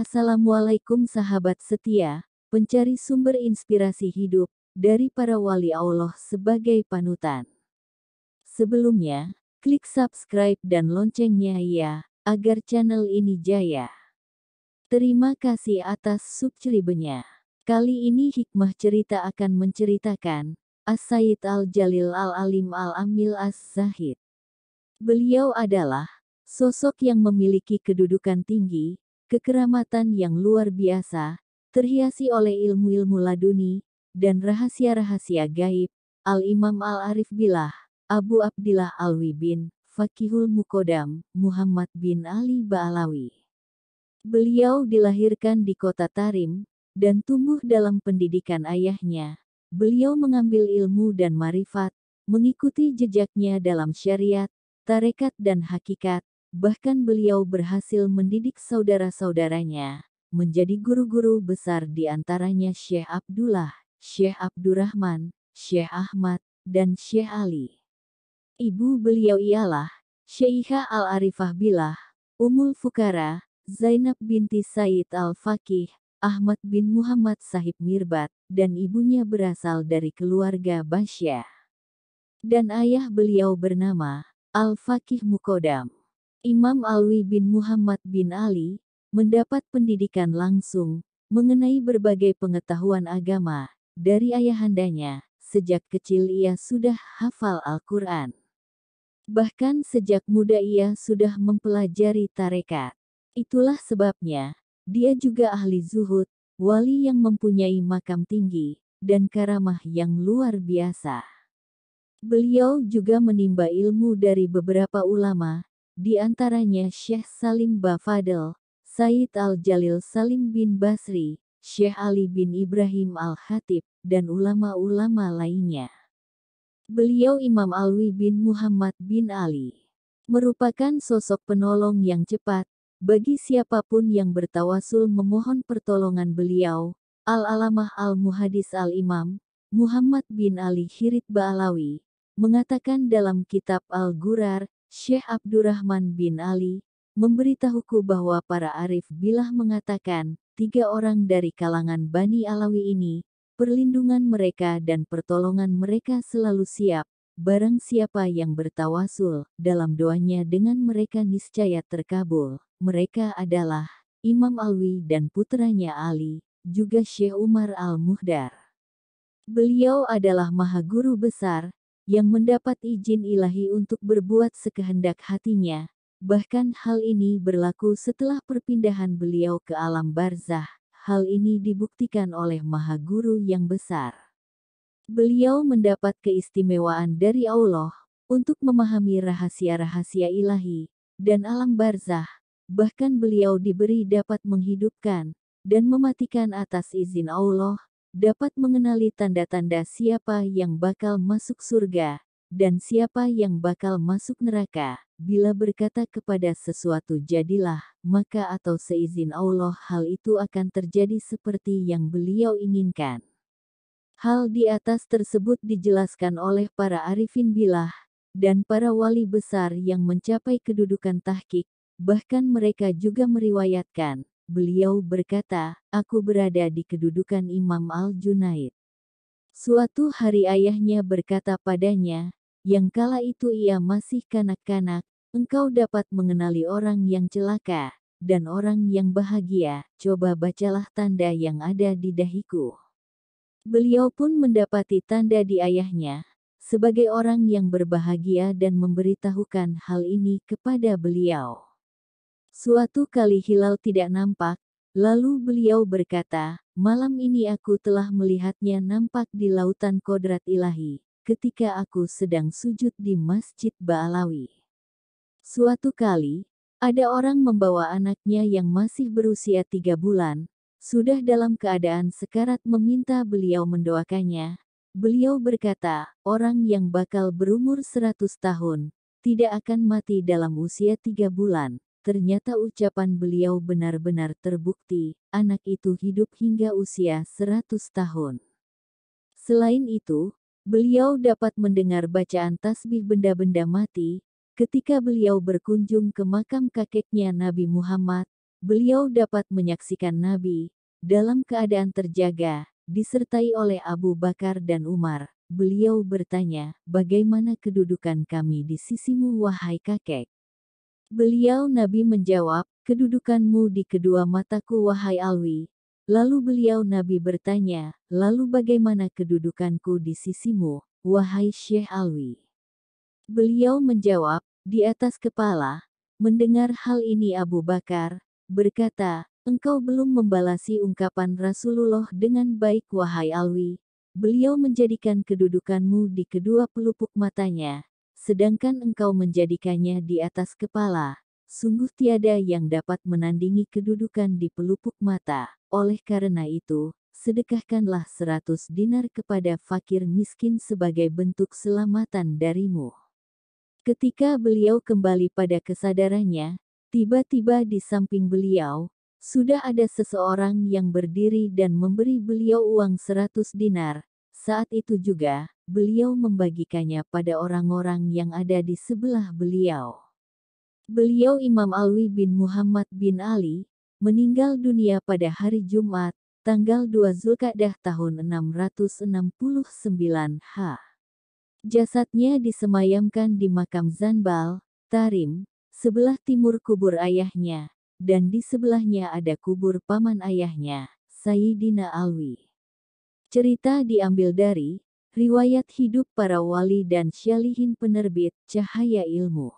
Assalamualaikum sahabat setia, pencari sumber inspirasi hidup dari para wali Allah sebagai panutan. Sebelumnya, klik subscribe dan loncengnya ya, agar channel ini jaya. Terima kasih atas subscribe-nya. Kali ini hikmah cerita akan menceritakan As-Sayyid Al-Jalil Al-Alim Al-Amil As-Zahid. Beliau adalah sosok yang memiliki kedudukan tinggi, kekeramatan yang luar biasa, terhiasi oleh ilmu-ilmu laduni, dan rahasia-rahasia gaib. Al-Imam Al-Arif Billah, Abu Abdillah Alwi bin Fakihul Mukodam, Muhammad bin Ali Ba'alawi. Beliau dilahirkan di kota Tarim, dan tumbuh dalam pendidikan ayahnya. Beliau mengambil ilmu dan marifat, mengikuti jejaknya dalam syariat, tarekat dan hakikat. Bahkan beliau berhasil mendidik saudara-saudaranya, menjadi guru-guru besar di antaranya Syekh Abdullah, Syekh Abdurrahman, Syekh Ahmad, dan Syekh Ali. Ibu beliau ialah Syekhah Al-Arifah Billah, Ummul Fukara, Zainab binti Said Al-Faqih, Ahmad bin Muhammad Sahib Mirbat, dan ibunya berasal dari keluarga Basyah. Dan ayah beliau bernama Al-Faqih Mukodam. Imam Alwi bin Muhammad bin Ali mendapat pendidikan langsung mengenai berbagai pengetahuan agama dari ayahandanya. Sejak kecil ia sudah hafal Al-Quran. Bahkan sejak muda ia sudah mempelajari tarekat. Itulah sebabnya dia juga ahli zuhud, wali yang mempunyai makam tinggi dan karamah yang luar biasa. Beliau juga menimba ilmu dari beberapa ulama, di antaranya Syekh Salim Bafadl, Sayyid Al-Jalil Salim bin Basri, Syekh Ali bin Ibrahim Al-Khatib, dan ulama-ulama lainnya. Beliau Imam Alwi bin Muhammad bin Ali merupakan sosok penolong yang cepat bagi siapapun yang bertawasul memohon pertolongan beliau. Al-Alamah Al-Muhadis Al-Imam Muhammad bin Ali Hirit Ba'alawi mengatakan dalam kitab Al-Gurar, Syekh Abdurrahman bin Ali memberitahuku bahwa para arif billah mengatakan, 3 orang dari kalangan Bani Alawi ini, perlindungan mereka dan pertolongan mereka selalu siap. Barang siapa yang bertawasul dalam doanya dengan mereka niscaya terkabul. Mereka adalah Imam Alwi dan putranya Ali, juga Syekh Umar Al-Muhdar. Beliau adalah maha guru besar, yang mendapat izin ilahi untuk berbuat sekehendak hatinya. Bahkan hal ini berlaku setelah perpindahan beliau ke alam barzah. Hal ini dibuktikan oleh maha guru yang besar. Beliau mendapat keistimewaan dari Allah untuk memahami rahasia-rahasia ilahi dan alam barzah. Bahkan beliau diberi dapat menghidupkan dan mematikan atas izin Allah, dapat mengenali tanda-tanda siapa yang bakal masuk surga, dan siapa yang bakal masuk neraka. Bila berkata kepada sesuatu jadilah, maka atau seizin Allah hal itu akan terjadi seperti yang beliau inginkan. Hal di atas tersebut dijelaskan oleh para arifin billah, dan para wali besar yang mencapai kedudukan tahqiq. Bahkan mereka juga meriwayatkan, beliau berkata, aku berada di kedudukan Imam Al-Junaid. Suatu hari ayahnya berkata padanya, yang kala itu ia masih kanak-kanak, engkau dapat mengenali orang yang celaka, dan orang yang bahagia, coba bacalah tanda yang ada di dahiku. Beliau pun mendapati tanda di ayahnya, sebagai orang yang berbahagia dan memberitahukan hal ini kepada beliau. Suatu kali hilal tidak nampak, lalu beliau berkata, malam ini aku telah melihatnya nampak di lautan kodrat ilahi, ketika aku sedang sujud di Masjid Ba'alawi. Suatu kali, ada orang membawa anaknya yang masih berusia 3 bulan, sudah dalam keadaan sekarat meminta beliau mendoakannya. Beliau berkata, orang yang bakal berumur 100 tahun, tidak akan mati dalam usia 3 bulan. Ternyata ucapan beliau benar-benar terbukti, anak itu hidup hingga usia 100 tahun. Selain itu, beliau dapat mendengar bacaan tasbih benda-benda mati, ketika beliau berkunjung ke makam kakeknya Nabi Muhammad, beliau dapat menyaksikan Nabi dalam keadaan terjaga, disertai oleh Abu Bakar dan Umar. Beliau bertanya, "Bagaimana kedudukan kami di sisimu wahai kakek?" Nabi menjawab, "Kedudukanmu di kedua mataku wahai Alwi." Lalu Nabi bertanya, "Lalu bagaimana kedudukanku di sisimu, wahai Syekh Alwi?" Beliau menjawab, "Di atas kepala." Mendengar hal ini Abu Bakar berkata, "Engkau belum membalasi ungkapan Rasulullah dengan baik wahai Alwi." Beliau menjadikan kedudukanmu di kedua pelupuk matanya, sedangkan engkau menjadikannya di atas kepala. Sungguh tiada yang dapat menandingi kedudukan di pelupuk mata. Oleh karena itu, sedekahkanlah 100 dinar kepada fakir miskin sebagai bentuk selamatan darimu. Ketika beliau kembali pada kesadarannya, tiba-tiba di samping beliau, sudah ada seseorang yang berdiri dan memberi beliau uang 100 dinar. Saat itu juga, beliau membagikannya pada orang-orang yang ada di sebelah beliau. Imam Alwi bin Muhammad bin Ali, meninggal dunia pada hari Jumat, tanggal 2 Zulkadah tahun 669 H. Jasadnya disemayamkan di makam Zanbal, Tarim, sebelah timur kubur ayahnya, dan di sebelahnya ada kubur paman ayahnya, Sayyidina Alwi. Cerita diambil dari Riwayat Hidup Para Wali dan Syalihin penerbit Cahaya Ilmu.